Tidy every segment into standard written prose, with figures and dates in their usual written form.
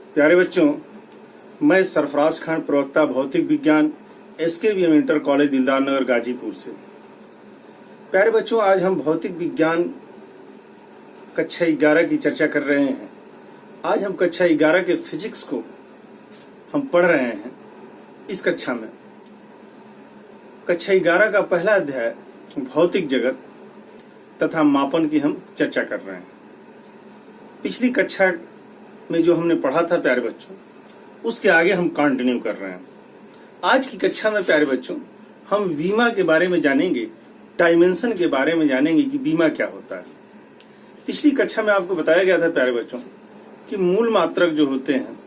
प्यारे बच्चों, मैं सरफराज खान, प्रवक्ता भौतिक विज्ञान, SKVM इंटर कॉलेज दिलदार नगर गाजीपुर से। प्यारे बच्चों, आज हम भौतिक विज्ञान कक्षा 11 की चर्चा कर रहे हैं। आज हम कक्षा 11 के फिजिक्स को हम पढ़ रहे हैं। इस कक्षा में कक्षा 11 का पहला अध्याय भौतिक जगत तथा मापन की हम चर्चा कर रहे हैं। पिछली कक्षा में जो हमने पढ़ा था प्यारे बच्चों, उसके आगे हम कंटिन्यू कर रहे हैं। आज की कक्षा में प्यारे बच्चों हम बीमा के बारे में जानेंगे, डायमेंशन के बारे में जानेंगे कि बीमा क्या होता है। पिछली कक्षा में आपको बताया गया था प्यारे बच्चों कि मूल मात्रक जो होते हैं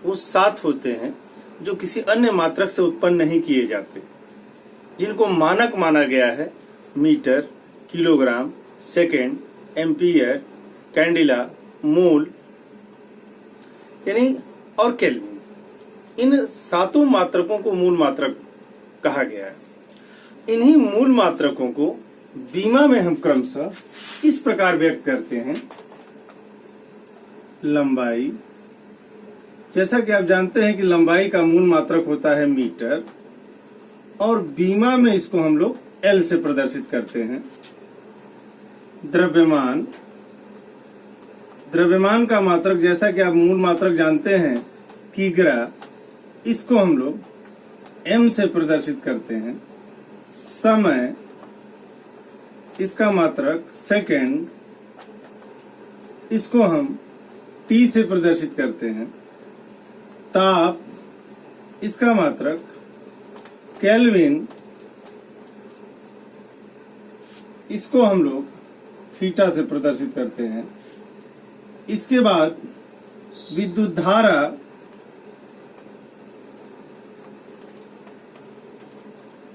वो 7 होते हैं, जो किसी अन्य मात्रक से उत्पन्न नहीं किए जाते, जिनको मानक माना गया है। Metre, kilogram, second, ampere, candela, mole यानी और केल्विन। इन 7 मात्रकों को मूल मात्रक कहा गया है। इन्हीं मूल मात्रकों को बीमा में हम क्रमशः इस प्रकार व्यक्त करते हैं। लंबाई, जैसा कि आप जानते हैं कि लंबाई का मूल मात्रक होता है मीटर, और बीमा में इसको हम लोग L से प्रदर्शित करते हैं। द्रव्यमान, द्रव्यमान का मात्रक जैसा कि आप मूल मात्रक जानते हैं किग्रा, इसको हम लोग M से प्रदर्शित करते हैं। समय, इसका मात्रक सेकेंड, इसको हम T से प्रदर्शित करते हैं। ताप, इसका मात्रक केल्विन, इसको हम लोग थीटा से प्रदर्शित करते हैं। इसके बाद विद्युत धारा,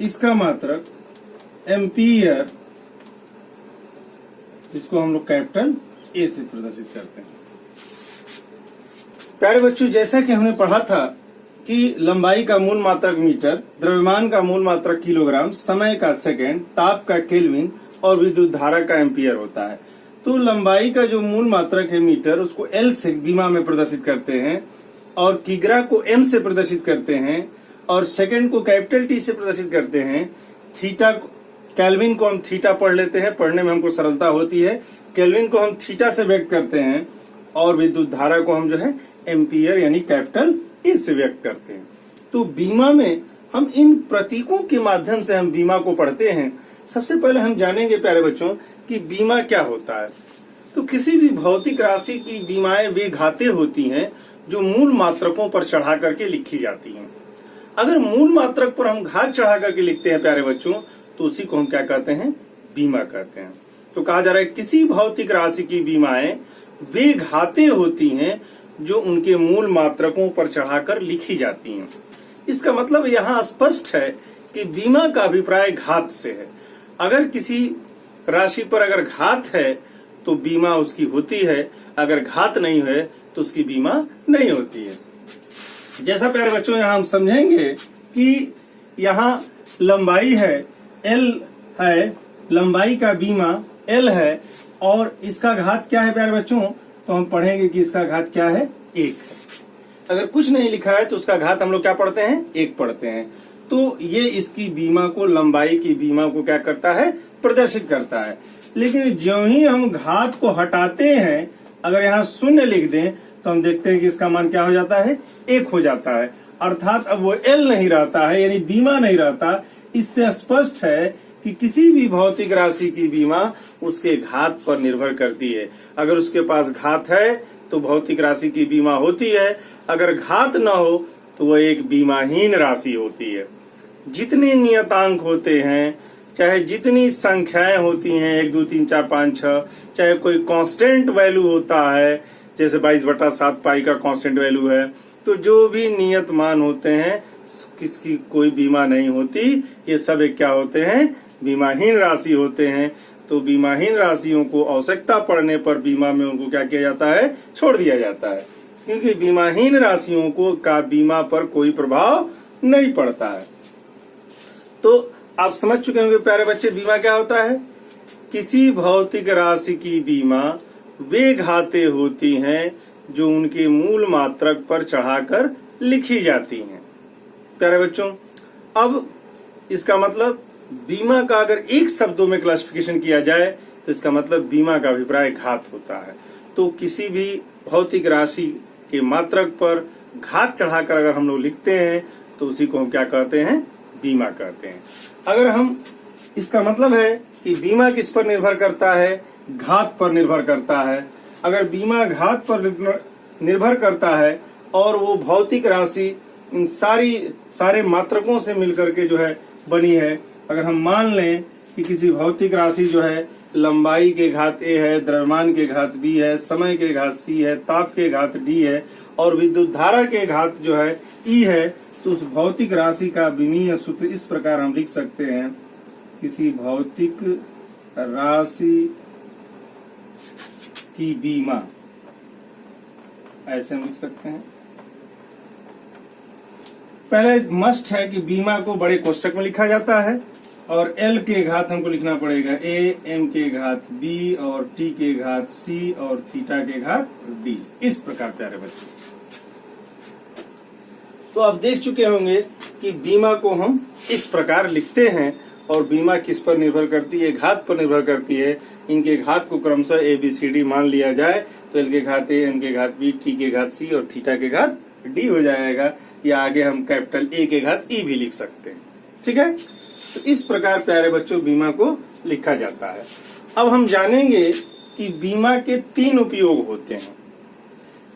इसका मात्रक एम्पियर, जिसको हम लोग कैपिटल A से प्रदर्शित करते हैं। प्यारे बच्चों, जैसा कि हमने पढ़ा था कि लंबाई का मूल मात्रक मीटर, द्रव्यमान का मूल मात्रक किलोग्राम, समय का सेकेंड, ताप का केल्विन और विद्युत धारा का एम्पियर होता है। तो लंबाई का जो मूल मात्रक है मीटर, उसको L से बीमा में प्रदर्शित करते हैं, और किग्रा को M से प्रदर्शित करते हैं, और सेकेंड को कैपिटल T से प्रदर्शित करते हैं। थीटा, केल्विन को हम थीटा पढ़ लेते हैं, पढ़ने में हमको सरलता होती है। केल्विन को हम थीटा से व्यक्त करते हैं, और विद्युत धारा को हम जो है एम्पियर यानी कैपिटल A से व्यक्त करते हैं। तो बीमा में हम इन प्रतीकों के माध्यम से हम बीमा को पढ़ते हैं। सबसे पहले हम जानेंगे प्यारे बच्चों कि बीमा क्या होता है। तो किसी भी भौतिक राशि की बीमाएं वे घातें होती हैं जो मूल मात्रकों पर चढ़ा करके लिखी जाती हैं। अगर मूल मात्रक पर हम घात चढ़ा करके लिखते हैं प्यारे बच्चों, तो उसी को हम क्या कहते हैं? बीमा कहते हैं। तो कहा जा रहा है किसी भौतिक राशि की बीमाएं वे घातें होती हैं जो उनके मूल मात्रकों पर चढ़ाकर लिखी जाती हैं। इसका मतलब यहाँ स्पष्ट है कि बीमा का अभिप्राय घात से है। अगर किसी राशि पर अगर घात है तो बीमा उसकी होती है, अगर घात नहीं है तो उसकी बीमा नहीं होती है। जैसा प्यारे बच्चों यहाँ हम समझेंगे कि यहाँ लंबाई है, L है, लंबाई का बीमा L है, और इसका घात क्या है प्यारे बच्चों? तो हम पढ़ेंगे कि इसका घात क्या है? 1 है। अगर कुछ नहीं लिखा है तो उसका घात हम लोग क्या पढ़ते हैं? 1 पढ़ते हैं। तो ये इसकी बीमा को, लंबाई की बीमा को क्या करता है? प्रदर्शित करता है। लेकिन ज्यों ही हम घात को हटाते हैं, अगर यहाँ 0 लिख दें तो हम देखते हैं कि इसका मान क्या हो जाता है? 1 हो जाता है। अर्थात अब वो L नहीं रहता है, यानी बीमा नहीं रहता। इससे स्पष्ट है कि किसी भी भौतिक राशि की बीमा उसके घात पर निर्भर करती है। अगर उसके पास घात है तो भौतिक राशि की बीमा होती है, अगर घात न हो तो वह एक बीमाहीन राशि होती है। जितने नियतांक होते हैं, चाहे जितनी संख्याएं होती हैं, 1 2 3 4 5 6, चाहे कोई कांस्टेंट वैल्यू होता है, जैसे 22/7 पाई का कांस्टेंट वैल्यू है, तो जो भी नियत मान होते हैं किसकी कोई बीमा नहीं होती। ये सब एक क्या होते हैं? बीमाहीन राशि होते हैं। तो बीमाहीन राशियों को आवश्यकता पड़ने पर बीमा में उनको क्या किया जाता है? छोड़ दिया जाता है, क्योंकि बीमाहीन राशियों को का बीमा पर कोई प्रभाव नहीं पड़ता है। तो आप समझ चुके होंगे प्यारे बच्चे, बीमा क्या होता है? किसी भौतिक राशि की बीमा वे घातें होती हैं जो उनके मूल मात्रक पर चढ़ाकर लिखी जाती हैं। प्यारे बच्चों, अब इसका मतलब बीमा का अगर एक शब्दों में क्लासिफिकेशन किया जाए तो इसका मतलब बीमा का अभिप्राय घात होता है। तो किसी भी भौतिक राशि के मात्रक पर घात चढ़ाकर अगर हम लोग लिखते हैं तो उसी को हम क्या कहते हैं? बीमा कहते हैं। अगर हम इसका मतलब है कि बीमा किस पर निर्भर करता है? घात पर निर्भर करता है। अगर बीमा घात पर निर्भर करता है और वो भौतिक राशि इन सारे मात्रकों से मिलकर के जो है बनी है, अगर हम मान लें कि किसी भौतिक राशि जो है लंबाई के घात ए है, द्रव्यमान के घात बी है, समय के घात सी है, ताप के घात डी है और विद्युत धारा के घात जो है ई है, तो उस भौतिक राशि का विमीय सूत्र इस प्रकार हम लिख सकते हैं। किसी भौतिक राशि की बीमा, ऐसे हम लिख सकते हैं। पहले मस्ट है कि बीमा को बड़े कोष्टक में लिखा जाता है और एल के घात हमको लिखना पड़ेगा ए, एम के घात बी और टी के घात सी और थीटा के घात डी। इस प्रकार प्यारे बच्चे, तो आप देख चुके होंगे कि बीमा को हम इस प्रकार लिखते हैं और बीमा किस पर निर्भर करती है? घात पर निर्भर करती है। इनके घात को क्रमशः ए बी सी डी मान लिया जाए तो एल के घात ए, एम के घात बी, टी के घात सी और थीटा के घात डी हो जाएगा, या आगे हम कैपिटल ए के घात ई भी लिख सकते हैं। ठीक है, तो इस प्रकार प्यारे बच्चों बीमा को लिखा जाता है। अब हम जानेंगे कि बीमा के 3 उपयोग होते हैं।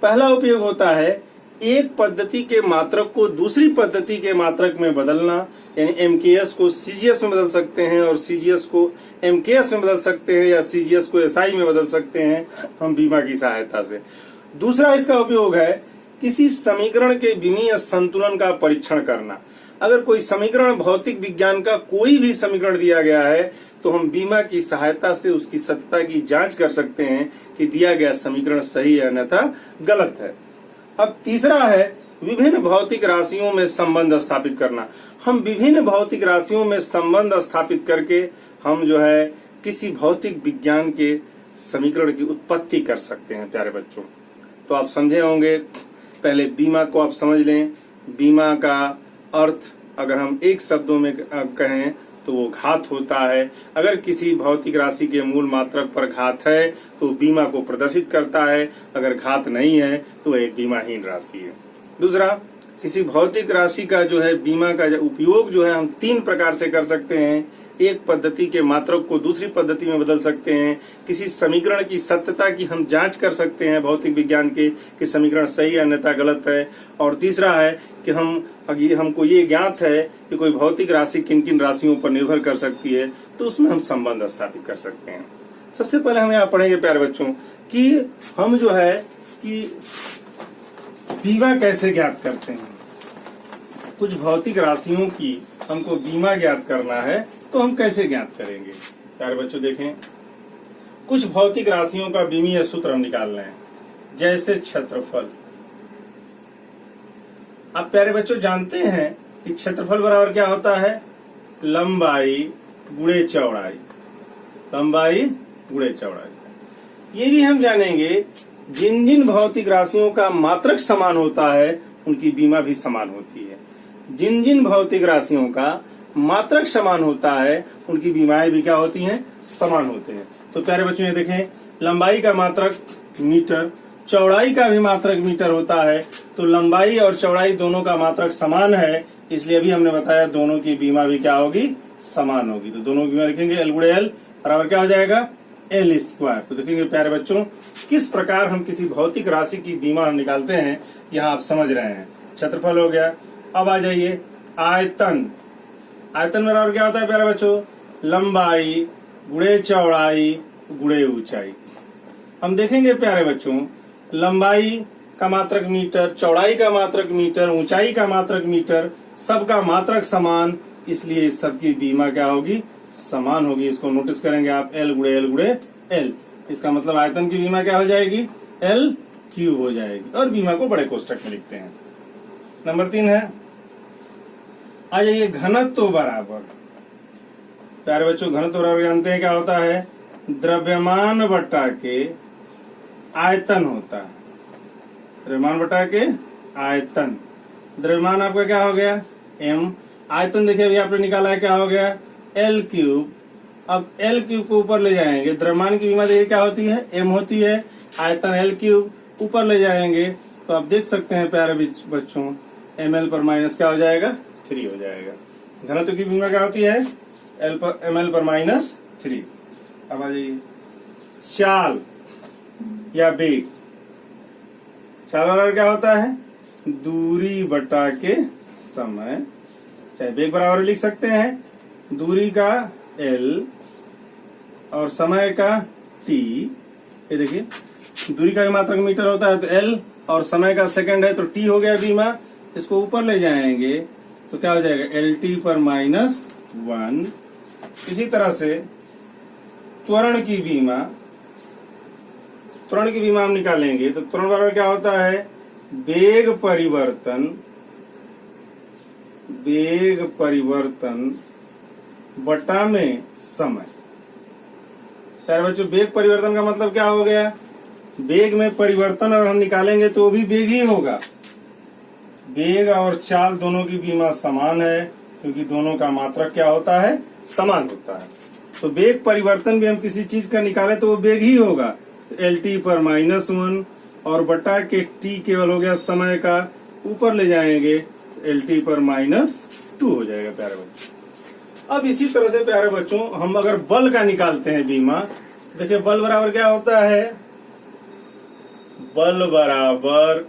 पहला उपयोग होता है एक पद्धति के मात्रक को दूसरी पद्धति के मात्रक में बदलना, यानी एमकेएस को सीजीएस में बदल सकते हैं और सीजीएस को एमकेएस में बदल सकते हैं या सीजीएस को एसआई में बदल सकते हैं हम बीमा की सहायता से। दूसरा इसका उपयोग है किसी समीकरण के विमीय संतुलन का परीक्षण करना। अगर कोई समीकरण भौतिक विज्ञान का कोई भी समीकरण दिया गया है तो हम बीमा की सहायता से उसकी सत्यता की जांच कर सकते हैं कि दिया गया समीकरण सही है अन्यथा गलत है। अब तीसरा है विभिन्न भौतिक राशियों में संबंध स्थापित करना। हम विभिन्न भौतिक राशियों में संबंध स्थापित करके हम जो है किसी भौतिक विज्ञान के समीकरण की उत्पत्ति कर सकते हैं। प्यारे बच्चों, तो आप समझे होंगे, पहले बीमा को आप समझ लें। बीमा का अर्थ अगर हम एक शब्दों में कहें तो वो घात होता है। अगर किसी भौतिक राशि के मूल मात्रक पर घात है तो बीमा को प्रदर्शित करता है, अगर घात नहीं है तो एक बीमाहीन राशि है। दूसरा, किसी भौतिक राशि का जो है बीमा का उपयोग जो है हम 3 प्रकार से कर सकते हैं। एक पद्धति के मात्रक को दूसरी पद्धति में बदल सकते हैं, किसी समीकरण की सत्यता की हम जांच कर सकते हैं भौतिक विज्ञान के कि समीकरण सही है अन्यथा गलत है, और तीसरा है कि हमको ये ज्ञात है कि कोई भौतिक राशि किन किन राशियों पर निर्भर कर सकती है, तो उसमें हम संबंध स्थापित कर सकते हैं। सबसे पहले हम यहाँ पढ़ेंगे प्यारे बच्चों कि हम जो है कि बीमा कैसे ज्ञात करते हैं। कुछ भौतिक राशियों की हमको बीमा ज्ञात करना है तो हम कैसे ज्ञात करेंगे? प्यारे बच्चों देखें, कुछ भौतिक राशियों का बीमीय सूत्र हम निकाल रहे हैं, जैसे क्षेत्रफल। आप प्यारे बच्चों जानते हैं कि क्षेत्रफल बराबर क्या होता है? लंबाई गुणे चौड़ाई। लंबाई गुणे चौड़ाई। ये भी हम जानेंगे जिन जिन भौतिक राशियों का मात्रक समान होता है उनकी बीमा भी समान होती है। जिन जिन भौतिक राशियों का मात्रक समान होता है उनकी बीमाएं भी क्या होती हैं? समान होते हैं। तो प्यारे बच्चों ये देखें, लंबाई का मात्रक मीटर, चौड़ाई का भी मात्रक मीटर होता है, तो लंबाई और चौड़ाई दोनों का मात्रक समान है, इसलिए अभी हमने बताया दोनों की बीमा भी क्या होगी? समान होगी। तो दोनों की बीमा लिखेंगे एल गुणे एल बराबर क्या हो जाएगा? L square. तो देखेंगे प्यारे बच्चों किस प्रकार हम किसी भौतिक राशि की बीमा हम निकालते हैं, यहाँ आप समझ रहे हैं। क्षेत्रफल हो गया। अब आ जाइए आयतन। आयतन बराबर क्या होता है प्यारे बच्चों? लंबाई गुणे चौड़ाई गुणे ऊंचाई। हम देखेंगे प्यारे बच्चों, लंबाई का मात्रक मीटर, चौड़ाई का मात्रक मीटर, ऊंचाई का मात्रक मीटर, सबका मात्रक समान, इसलिए इस सबकी बीमा क्या होगी? समान होगी। इसको नोटिस करेंगे आप, एल गुणे एल। इसका मतलब आयतन की बीमा क्या हो जाएगी? एल क्यूब हो जाएगी, और बीमा को बड़े कोष्टक में लिखते हैं। नंबर 3 है, आ जाइए घनत्व बराबर। प्यारे बच्चों घनत्व बराबर जानते हैं क्या होता है? द्रव्यमान बटा के आयतन होता है। द्रव्यमान बटा के आयतन। द्रव्यमान आपका क्या हो गया m, आयतन देखिए अभी आपने निकाला है क्या हो गया L क्यूब। अब L क्यूब को ऊपर ले जाएंगे, द्रव्यमान की विमा देखिए क्या होती है m होती है, आयतन L क्यूब ऊपर ले जाएंगे तो आप देख सकते हैं प्यारे बच्चों ml पर माइनस क्या हो जाएगा 3 हो जाएगा। घनत्व की विमा क्या होती है ml पर माइनस 3। अब आ जाइए चाल या वेग। चाल बराबर क्या होता है दूरी बटा के समय, चाहे वेग बराबर लिख सकते हैं दूरी का L और समय का T। ये देखिए दूरी का भी मात्रक मीटर होता है तो L और समय का सेकंड है तो T हो गया बीमा। इसको ऊपर ले जाएंगे तो क्या हो जाएगा LT पर माइनस 1। इसी तरह से त्वरण की बीमा हम निकालेंगे तो त्वरण बराबर क्या होता है वेग परिवर्तन बटा में समय। प्यारे बच्चों वेग परिवर्तन का मतलब क्या हो गया, वेग में परिवर्तन अगर हम निकालेंगे तो वो भी वेग ही होगा। वेग और चाल दोनों की बीमा समान है क्योंकि दोनों का मात्रक क्या होता है समान होता है। तो वेग परिवर्तन भी हम किसी चीज का निकाले तो वो वेग ही होगा। LT पर माइनस 1 और बटा के T केवल हो गया समय का, ऊपर ले जाएंगे LT पर माइनस 2 हो जाएगा प्यारे बच्चों। अब इसी तरह से प्यारे बच्चों हम अगर बल का निकालते हैं बीमा, देखिए बल बराबर क्या होता है बल बराबर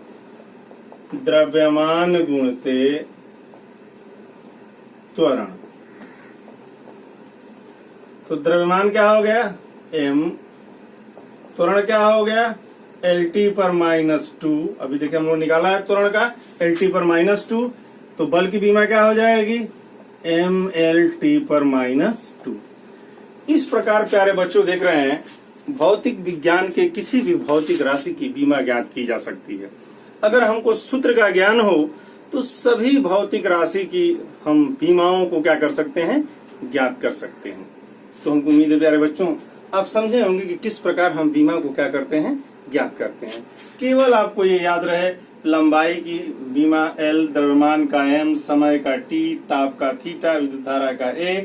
द्रव्यमान गुणते त्वरण। तो द्रव्यमान क्या हो गया m, त्वरण क्या हो गया LT पर माइनस 2। अभी देखिए हम लोग निकाला है त्वरण का LT पर माइनस 2, तो बल की बीमा क्या हो जाएगी MLT पर माइनस 2। इस प्रकार प्यारे बच्चों देख रहे हैं भौतिक विज्ञान के किसी भी भौतिक राशि की बीमा ज्ञात की जा सकती है। अगर हमको सूत्र का ज्ञान हो तो सभी भौतिक राशि की हम बीमाओं को क्या कर सकते हैं ज्ञात कर सकते हैं। तो हमको उम्मीद है प्यारे बच्चों आप समझे होंगे कि किस प्रकार हम बीमा को क्या करते हैं ज्ञात करते हैं। केवल आपको ये याद रहे लंबाई की बीमा L, द्रव्यमान का M, समय का T, ताप का थीटा, विद्युत धारा का A।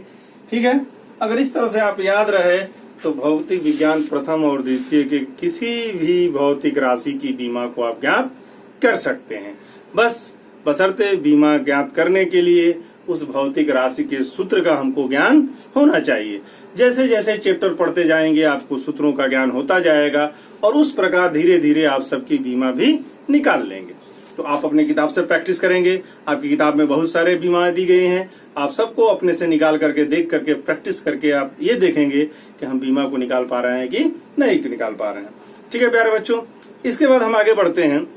ठीक है, अगर इस तरह से आप याद रहे तो भौतिक विज्ञान प्रथम और द्वितीय के किसी भी भौतिक राशि की बीमा को आप ज्ञात कर सकते हैं। बशर्ते बीमा ज्ञात करने के लिए उस भौतिक राशि के सूत्र का हमको ज्ञान होना चाहिए। जैसे जैसे चैप्टर पढ़ते जाएंगे आपको सूत्रों का ज्ञान होता जाएगा और उस प्रकार धीरे धीरे आप सबकी बीमा भी निकाल लेंगे। तो आप अपने किताब से प्रैक्टिस करेंगे। आपकी किताब में बहुत सारे बीमा दी गई हैं, आप सबको अपने से निकाल करके देख करके प्रैक्टिस करके आप ये देखेंगे कि हम बीमा को निकाल पा रहे हैं कि नहीं निकाल पा रहे हैं। ठीक है प्यारे बच्चों, इसके बाद हम आगे बढ़ते हैं।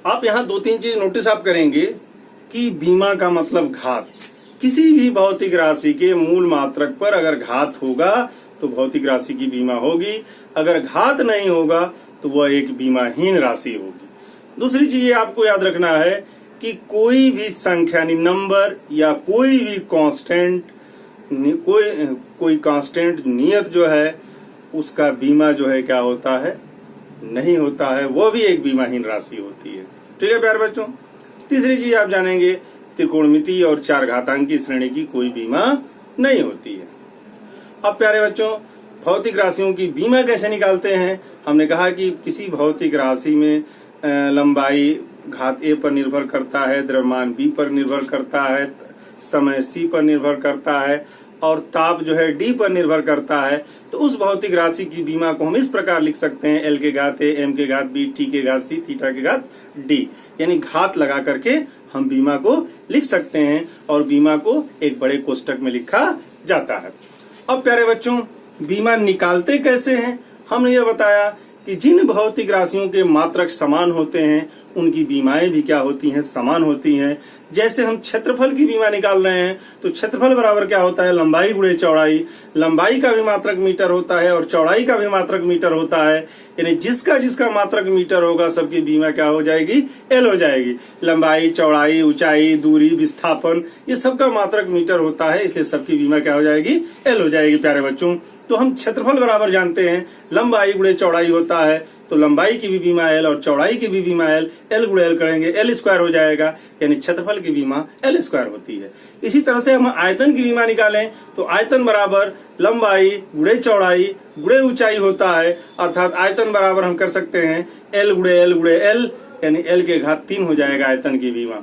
आप यहाँ 2-3 चीज नोटिस आप करेंगे कि बीमा का मतलब घात। किसी भी भौतिक राशि के मूल मात्रक पर अगर घात होगा तो भौतिक राशि की बीमा होगी, अगर घात नहीं होगा तो वह एक बीमाहीन राशि होगी। दूसरी चीज ये आपको याद रखना है कि कोई भी संख्या यानी नंबर या कोई भी कांस्टेंट कोई कांस्टेंट नियत जो है उसका बीमा जो है क्या होता है नहीं होता है, वो भी एक बीमाहीन राशि होती है। ठीक है प्यारे बच्चों, तीसरी चीज आप जानेंगे त्रिकोणमिति और चार घातांकी श्रेणी की कोई बीमा नहीं होती है। अब प्यारे बच्चों भौतिक राशियों की बीमा कैसे निकालते हैं। हमने कहा कि किसी भौतिक राशि में लंबाई घात A पर निर्भर करता है, द्रव्यमान B पर निर्भर करता है, समय C पर निर्भर करता है और ताप जो है D पर निर्भर करता है। तो उस भौतिक राशि की बीमा को हम इस प्रकार लिख सकते हैं L के घात A, M के घात B, T के घात C, थीटा के घात D, यानी घात लगा करके हम बीमा को लिख सकते हैं और बीमा को एक बड़े कोष्टक में लिखा जाता है। अब प्यारे बच्चों बीमा निकालते कैसे हैं। हमने ये बताया कि जिन भौतिक राशियों के मात्रक समान होते हैं उनकी बीमाएं भी क्या होती हैं समान होती हैं। जैसे हम क्षेत्रफल की बीमा निकाल रहे हैं तो क्षेत्रफल बराबर क्या होता है लंबाई गुणे चौड़ाई। लंबाई का भी मात्रक मीटर होता है और चौड़ाई का भी मात्रक मीटर होता है, यानी जिसका जिसका मात्रक मीटर होगा सबकी बीमा क्या हो जाएगी L हो जाएगी। लंबाई, चौड़ाई, ऊंचाई, दूरी, विस्थापन ये सबका मात्रक मीटर होता है, इसलिए सबकी बीमा क्या हो जाएगी L हो जाएगी। प्यारे बच्चों तो हम क्षेत्रफल बराबर जानते हैं लंबाई गुणे चौड़ाई होता है, तो लंबाई की भी बीमा एल और चौड़ाई की भी बीमा एल, एल गुणे एल करेंगे एल स्क्वायर हो जाएगा, यानी क्षेत्रफल की बीमा एल स्क्वायर होती है। इसी तरह से हम आयतन की बीमा निकालें तो आयतन बराबर लंबाई गुणे चौड़ाई गुणे ऊंचाई होता है, अर्थात आयतन बराबर हम कर सकते हैं एल गुणे एल, यानी एल के घात 3 हो जाएगा आयतन की बीमा।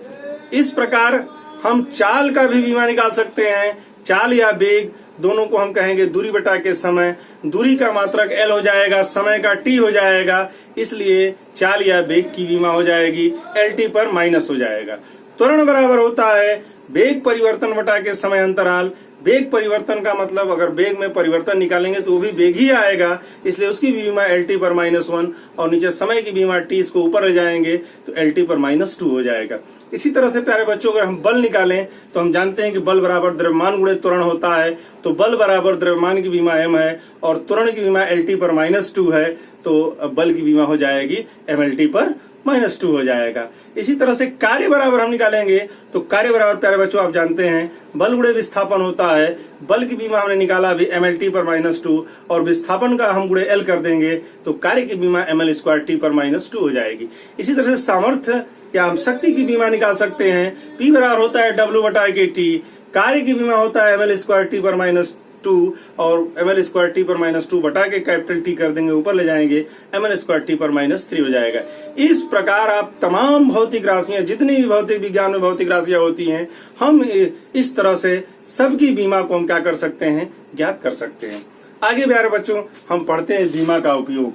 इस प्रकार हम चाल का भी बीमा निकाल सकते हैं। चाल या वेग दोनों को हम कहेंगे दूरी बटा के समय, दूरी का मात्रक एल हो जाएगा, समय का टी हो जाएगा, इसलिए चाल या वेग की बीमा हो जाएगी एल टी पर माइनस हो जाएगा। त्वरण बराबर होता है वेग परिवर्तन बटा के समय अंतराल। वेग परिवर्तन का मतलब अगर वेग में परिवर्तन निकालेंगे तो वो भी वेग ही आएगा, इसलिए उसकी भी बीमा एल टी पर -1 और नीचे समय की बीमा टी, इसको ऊपर ले जाएंगे तो एल टी पर -2 हो जाएगा। इसी तरह से प्यारे बच्चों अगर हम बल निकालें तो हम जानते हैं कि बल बराबर द्रव्यमान गुणे त्वरण होता है, तो बल बराबर द्रव्यमान की बीमा m है और त्वरण की बीमा एल टी पर -2 है, तो बल की बीमा हो जाएगी mlt पर -2 हो जाएगा। इसी तरह से कार्य बराबर हम निकालेंगे तो कार्य बराबर प्यारे बच्चों आप जानते हैं बल गुणे विस्थापन होता है। बल की बीमा हमने निकाला अभी mlt पर -2 और विस्थापन का हम गुणे l कर देंगे तो कार्य की बीमा ml स्क्वायर t पर -2 हो जाएगी। इसी तरह से सामर्थ्य या हम शक्ति की बीमा निकाल सकते हैं। P बराबर होता है W बटा के टी, कार्य की बीमा होता है ml स्क्वायर टी पर -2 और ml स्क्वायर टी पर -2 बटा के कैपिटल टी कर देंगे, ऊपर ले जाएंगे ml स्क्वायर टी पर -3 हो जाएगा। इस प्रकार आप तमाम भौतिक राशियां, जितनी भी भौतिक विज्ञान में भौतिक राशियां होती हैं, हम इस तरह से सबकी बीमा को हम क्या कर सकते हैं, ज्ञात कर सकते हैं। आगे प्यारे बच्चों हम पढ़ते हैं बीमा का उपयोग।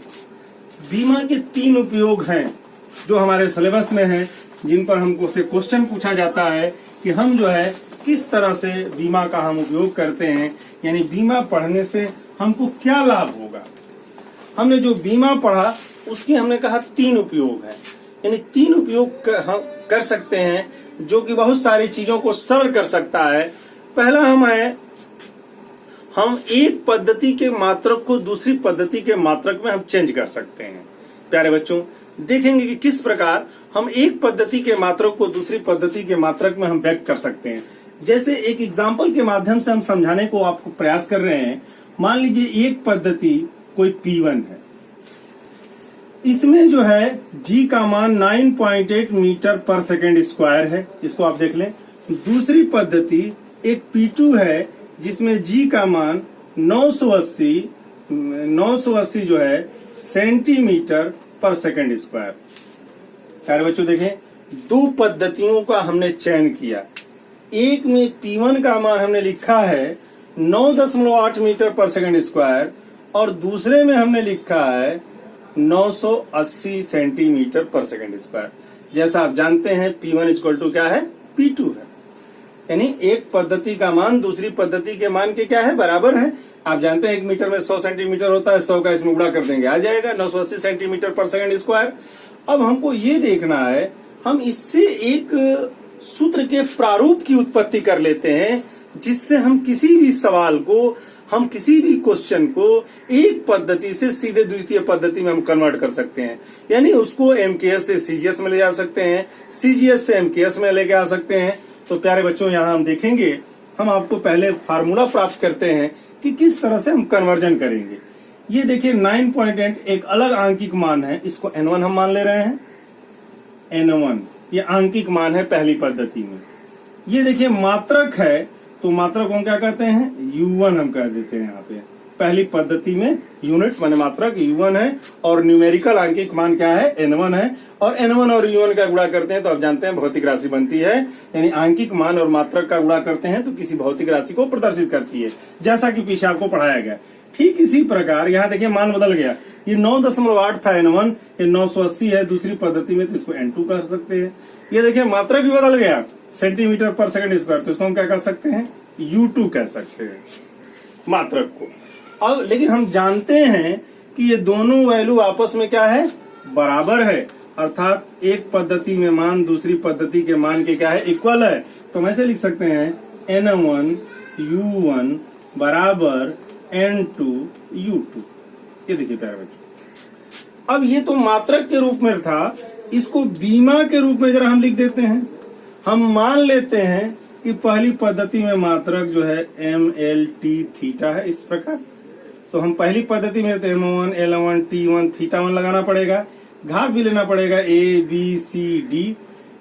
बीमा के 3 उपयोग हैं जो हमारे सिलेबस में है, जिन पर हमको से क्वेश्चन पूछा जाता है कि हम जो है किस तरह से बीमा का हम उपयोग करते हैं, यानी बीमा पढ़ने से हमको क्या लाभ होगा। हमने जो बीमा पढ़ा उसके हमने कहा 3 उपयोग है, यानी 3 उपयोग हम कर सकते हैं जो कि बहुत सारी चीजों को सरल कर सकता है। पहला हम एक पद्धति के मात्रक को दूसरी पद्धति के मात्रक में हम चेंज कर सकते हैं। प्यारे बच्चों देखेंगे कि किस प्रकार हम एक पद्धति के मात्रक को दूसरी पद्धति के मात्रक में हम व्यक्त कर सकते हैं। जैसे एक एग्जाम्पल के माध्यम से हम समझाने को आपको प्रयास कर रहे हैं। मान लीजिए एक पद्धति कोई P1 है, इसमें जो है G का मान 9.8 मीटर पर सेकेंड स्क्वायर है, इसको आप देख लें। दूसरी पद्धति एक P2 है जिसमें G का मान 980 जो है सेंटीमीटर पर सेकेंड स्क्वायर। प्यारे बच्चों देखें, 2 पद्धतियों का हमने चयन किया। एक में P1 का मान हमने लिखा है 9.8 मीटर पर सेकेंड स्क्वायर और दूसरे में हमने लिखा है 980 सेंटीमीटर पर सेकेंड स्क्वायर। जैसा आप जानते हैं P1 इक्वल टू क्या है, P2 है, यानी एक पद्धति का मान दूसरी पद्धति के मान के क्या है, बराबर है। आप जानते हैं 1 मीटर में 100 सेंटीमीटर होता है, 100 का इसमें गुणा कर देंगे आ जाएगा 980 सेंटीमीटर पर सेकेंड स्क्वायर। अब हमको ये देखना है, हम इससे एक सूत्र के प्रारूप की उत्पत्ति कर लेते हैं जिससे हम किसी भी सवाल को, हम किसी भी क्वेश्चन को एक पद्धति से सीधे द्वितीय पद्धति में हम कन्वर्ट कर सकते हैं। यानी उसको एमकेएस से सीजीएस में ले जा सकते हैं, सीजीएस से एमकेएस में लेके आ सकते हैं। तो प्यारे बच्चों यहाँ हम देखेंगे, हम आपको पहले फार्मूला प्राप्त करते हैं कि किस तरह से हम कन्वर्जन करेंगे। ये देखिए 9.8 एक अलग आंकिक मान है, इसको N1 हम मान ले रहे हैं। N1 ये आंकिक मान है पहली पद्धति में। ये देखिए मात्रक है, तो मात्रक हम क्या कहते हैं, U1 हम कह देते हैं। यहाँ पे पहली पद्धति में यूनिट माने मात्रक U1 है और न्यूमेरिकल आंकिक मान क्या है, N1 है। और N1 और U1 का गुणा करते हैं तो आप जानते हैं भौतिक राशि बनती है, यानी आंकिक मान और मात्रक का गुणा करते हैं तो किसी भौतिक राशि को प्रदर्शित करती है, जैसा कि पीछे आपको पढ़ाया गया। ठीक इसी प्रकार यहाँ देखिए मान बदल गया, ये 9.8 था N1, ये 980 है दूसरी पद्धति में, तो इसको N2 कह सकते हैं। ये देखिए मात्रक भी बदल गया, सेंटीमीटर पर सेकंड स्क्वायर, तो इसको हम क्या कर सकते हैं, U2 कह सकते हैं मात्रक को। अब लेकिन हम जानते हैं कि ये दोनों वैल्यू आपस में क्या है, बराबर है, अर्थात एक पद्धति में मान दूसरी पद्धति के मान के क्या है, इक्वल है। तो हम ऐसे लिख सकते हैं N1 U1 बराबर N2 U2। ये देखिए प्यारे बच्चों, अब ये तो मात्रक के रूप में था, इसको बीमा के रूप में जरा हम लिख देते हैं। हम मान लेते हैं कि पहली पद्धति में मात्रक जो है MLT थीटा है, इस प्रकार तो हम पहली पद्धति में तो M1, L1, T1, θ1 लगाना पड़ेगा, घात भी लेना पड़ेगा ABCD।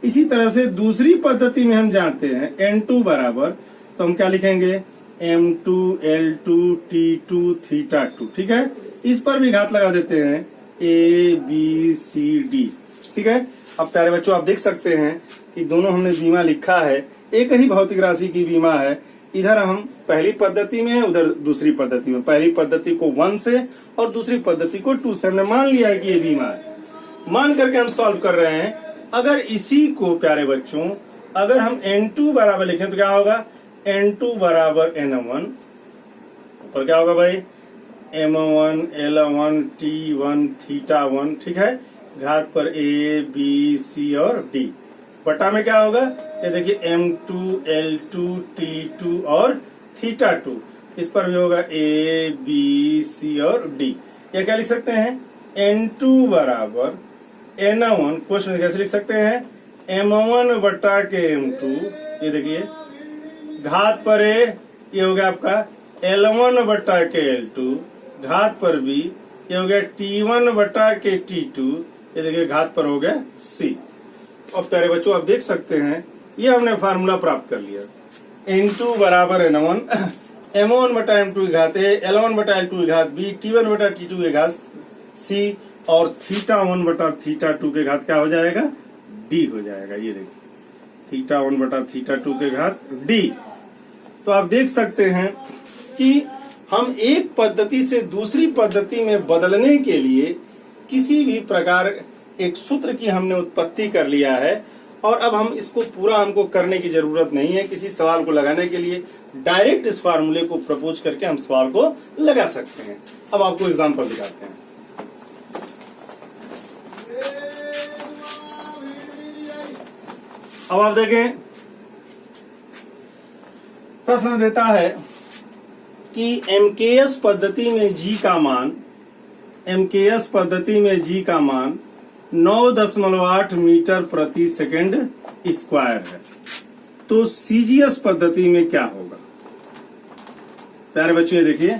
इसी तरह से दूसरी पद्धति में हम जानते हैं N2 बराबर, तो हम क्या लिखेंगे M2, L2, T2, θ2, ठीक है। इस पर भी घात लगा देते हैं ABCD, ठीक है। अब प्यारे बच्चों आप देख सकते हैं कि दोनों हमने बीमा लिखा है, एक ही भौतिक राशि की बीमा है। इधर हम पहली पद्धति में, उधर दूसरी पद्धति में, पहली पद्धति को 1 से और दूसरी पद्धति को 2 से हमने मान लिया है कि ये बीमा है। मान करके हम सॉल्व कर रहे हैं। अगर इसी को प्यारे बच्चों अगर हम N2 बराबर लिखें तो क्या होगा, N2 बराबर N1, ऊपर क्या होगा भाई M1, L1, T1, θ1, ठीक है, घात पर A, B, C और D, बटा में क्या होगा, ये देखिए M2, L2, T2 और θ2, इस पर भी होगा A, B, C और D। ये क्या लिख सकते हैं, N2 बराबर N1, क्वेश्चन में कैसे लिख सकते हैं, M1 बटा के M2, ये देखिए घात पर A, ये हो गया आपका L1 बटा के L2, घात पर B, ये हो गया T1 बटा के T2, ये देखिए घात पर हो गया C। और प्यारे बच्चों आप देख सकते हैं ये हमने फार्मूला प्राप्त कर लिया, N2 बराबर N1, M1 बटा M2 की घात A, L1 बटा L2 की घात B, T1 बटा T2 की घात C और θ1 बटा θ2 के घात क्या हो जाएगा, D हो जाएगा। ये देखिए θ1 बटा θ2 के घात D। तो आप देख सकते हैं कि हम एक पद्धति से दूसरी पद्धति में बदलने के लिए किसी भी प्रकार एक सूत्र की हमने उत्पत्ति कर लिया है, और अब हम इसको पूरा हमको करने की जरूरत नहीं है। किसी सवाल को लगाने के लिए डायरेक्ट इस फार्मूले को प्रपोज करके हम सवाल को लगा सकते हैं। अब आपको एग्जांपल दिखाते हैं। अब आप देखें प्रश्न देता है कि MKS पद्धति में G का मान, MKS पद्धति में G का मान 9.8 मीटर प्रति सेकंड स्क्वायर है, तो CGS पद्धति में क्या होगा। प्यारे बच्चों ये देखिए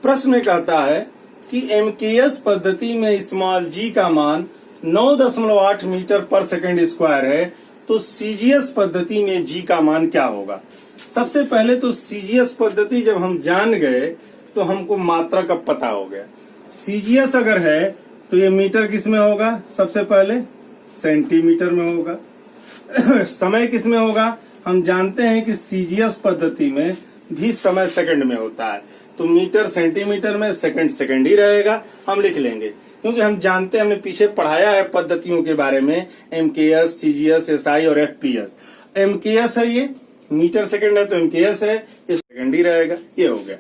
प्रश्न में कहता है कि MKS पद्धति में स्मॉल g का मान 9.8 मीटर पर सेकंड स्क्वायर है, तो CGS पद्धति में G का मान क्या होगा। सबसे पहले तो CGS पद्धति जब हम जान गए तो हमको मात्रा का पता हो गया। CGS अगर है तो ये मीटर किस में होगा, सबसे पहले सेंटीमीटर में होगा। समय किस में होगा, हम जानते हैं कि CGS पद्धति में भी समय सेकंड में होता है, तो मीटर सेंटीमीटर में, सेकंड सेकंड ही रहेगा, हम लिख लेंगे क्योंकि हम जानते हैं, हमने पीछे पढ़ाया है पद्धतियों के बारे में, MKS, CGS, SI और FPS। MKS है ये, मीटर सेकंड है तो MKS है, ये सेकंड ही रहेगा। ये हो गया।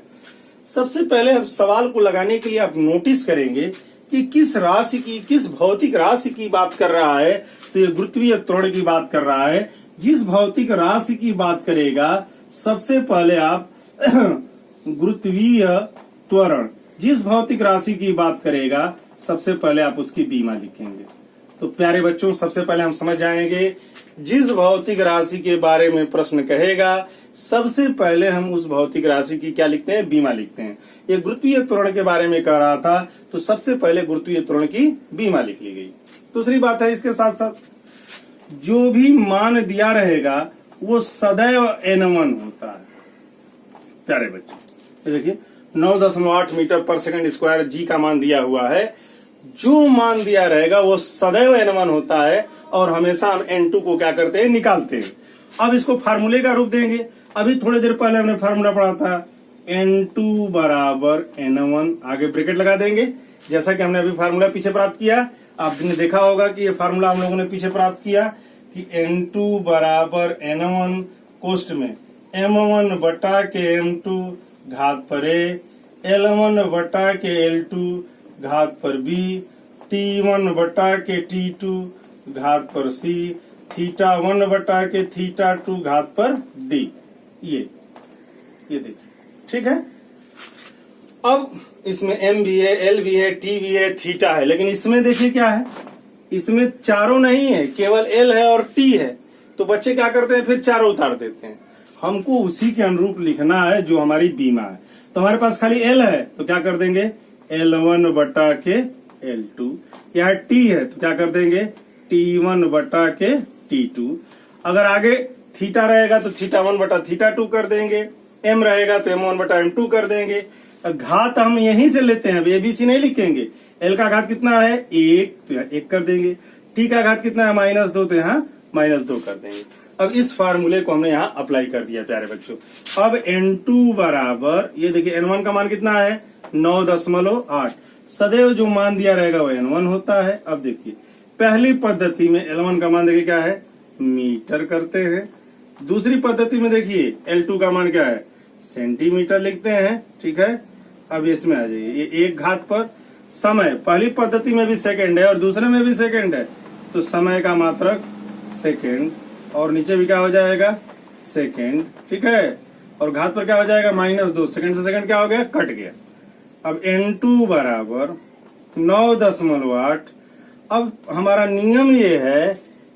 सबसे पहले हम सवाल को लगाने के लिए आप नोटिस करेंगे कि किस राशि की, किस भौतिक राशि की बात कर रहा है, तो ये गुरुत्वीय त्वरण की बात कर रहा है। जिस भौतिक राशि की बात करेगा सबसे पहले आप गुरुत्वीय त्वरण, जिस भौतिक राशि की बात करेगा सबसे पहले आप उसकी बीमा लिखेंगे। तो प्यारे बच्चों सबसे पहले हम समझ जाएंगे, जिस भौतिक राशि के बारे में प्रश्न कहेगा सबसे पहले हम उस भौतिक राशि की क्या लिखते हैं, बीमा लिखते हैं। ये गुरुत्वीय त्वरण के बारे में कह रहा था तो सबसे पहले गुरुत्वीय त्वरण की बीमा लिख ली गई। दूसरी बात है, इसके साथ साथ जो भी मान दिया रहेगा वो सदैव N1 होता है। प्यारे बच्चों देखिए 9.8 मीटर पर सेकंड स्क्वायर G का मान दिया हुआ है, जो मान दिया रहेगा वो सदैव N1 होता है और हमेशा हम N2 को क्या करते हैं, निकालते हैं। अब इसको फार्मूले का रूप देंगे। अभी थोड़ी देर पहले हमने फार्मूला पढ़ा था N2 बराबर N1, आगे ब्रैकेट लगा देंगे, जैसा कि हमने अभी फार्मूला पीछे प्राप्त किया। आपने देखा होगा कि ये फार्मूला हम लोगों ने पीछे प्राप्त किया कि N2 बराबर N1 कोष्ट में M1 बटा के M2 घात पर A, L1 बटा के L2 घात पर B, T1 बटा के T2 घात पर C, θ1 बटा के θ2 घात पर D। ये देखिए ठीक है। अब इसमें M भी है, L भी है, T भी है, थीटा है, लेकिन इसमें देखिए क्या है, इसमें चारों नहीं है, केवल L है और T है। तो बच्चे क्या करते हैं, फिर चारों उतार देते हैं। हमको उसी के अनुरूप लिखना है जो हमारी बीमा है। तो हमारे पास खाली एल है तो क्या कर देंगे L1 बटा के L2। यहाँ टी है तो क्या कर देंगे T1 बटा के T2। अगर आगे थीटा रहेगा तो थीटा 1 बटा थीटा 2 कर देंगे, m रहेगा तो m1 बटा m2 कर देंगे। घात हम यहीं से लेते हैं, अब एबीसी नहीं लिखेंगे। l का घात कितना है 1 तो यहाँ 1 कर देंगे, t का घात कितना है -2 तो यहाँ -2 कर देंगे। अब इस फार्मूले को हमने यहाँ अप्लाई कर दिया प्यारे बच्चों। अब n2 बराबर ये देखिए n1 का मान कितना है 9.8। सदैव जो मान दिया रहेगा वो n1 होता है। अब देखिए पहली पद्धति में L1 का मान देखिए क्या है मीटर करते हैं, दूसरी पद्धति में देखिए L2 का मान क्या है सेंटीमीटर लिखते हैं। ठीक है, अब इसमें आ जाइए, ये एक घात पर समय पहली पद्धति में भी सेकंड है और दूसरे में भी सेकंड है तो समय का मात्रक सेकंड और नीचे भी क्या हो जाएगा सेकंड। ठीक है, और घात पर क्या हो जाएगा -2, सेकंड से सेकंड क्या हो गया कट गया। अब n2 बराबर 9.8। अब हमारा नियम ये है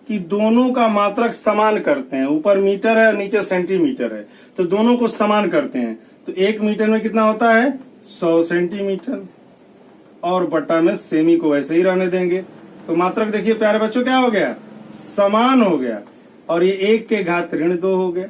कि दोनों का मात्रक समान करते हैं, ऊपर मीटर है और नीचे सेंटीमीटर है तो दोनों को समान करते हैं। तो 1 मीटर में कितना होता है 100 सेंटीमीटर और बट्टा में सेमी को वैसे ही रहने देंगे तो मात्रक देखिए प्यारे बच्चों क्या हो गया समान हो गया और ये 1 के घात -2 हो गया।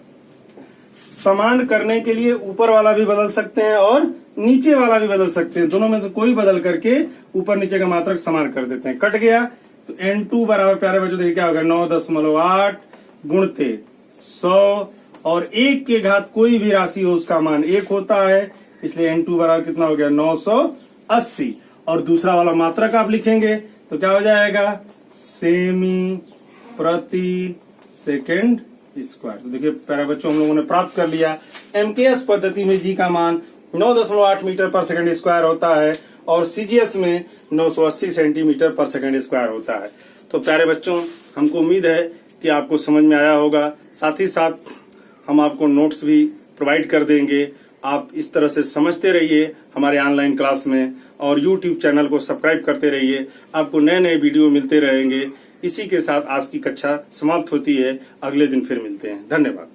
समान करने के लिए ऊपर वाला भी बदल सकते हैं और नीचे वाला भी बदल सकते हैं, दोनों में से कोई बदल करके ऊपर नीचे का मात्रक समान कर देते हैं। कट गया तो n2 बराबर प्यारे बच्चों देखिए क्या हो गया 9.8 गुणते 100 और 1 के घात कोई भी राशि हो उसका मान 1 होता है, इसलिए n2 बराबर कितना हो गया 980। और दूसरा वाला मात्रक आप लिखेंगे तो क्या हो जाएगा सेमी प्रति सेकेंड स्क्वायर। तो देखिए प्यारे बच्चों हम लोगों ने प्राप्त कर लिया MKS पद्धति में जी का मान 9.8 मीटर पर सेकंड स्क्वायर होता है और CGS में 980 सेंटीमीटर पर सेकंड स्क्वायर होता है। तो प्यारे बच्चों हमको उम्मीद है कि आपको समझ में आया होगा, साथ ही साथ हम आपको नोट्स भी प्रोवाइड कर देंगे। आप इस तरह से समझते रहिए हमारे ऑनलाइन क्लास में और YouTube चैनल को सब्सक्राइब करते रहिए, आपको नए नए वीडियो मिलते रहेंगे। इसी के साथ आज की कक्षा समाप्त होती है, अगले दिन फिर मिलते हैं। धन्यवाद।